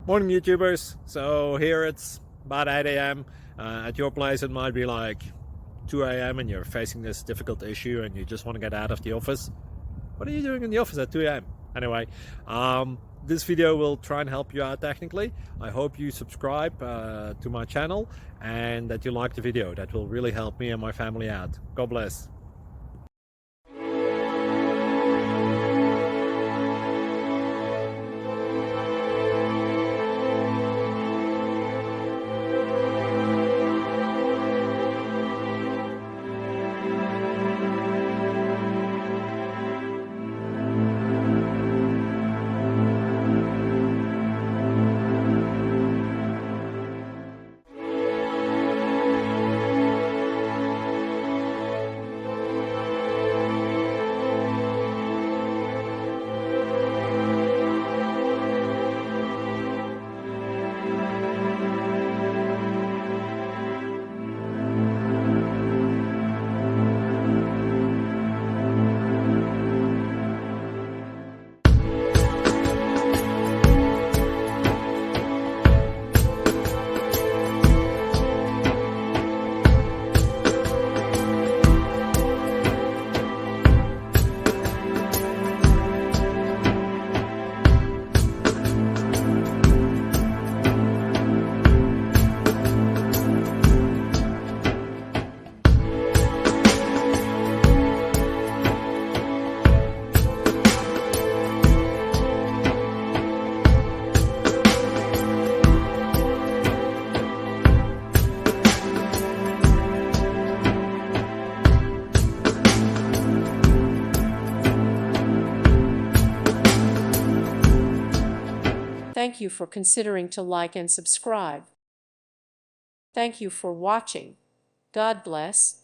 Morning YouTubers. So here it's about 8 a.m. At your place it might be like 2 a.m. and you're facing this difficult issue and you just want to get out of the office. What are you doing in the office at 2 a.m.? Anyway, this video will try and help you out technically. I hope you subscribe to my channel and that you like the video. That will really help me and my family out. God bless. Thank you for considering to like and subscribe. Thank you for watching. God bless.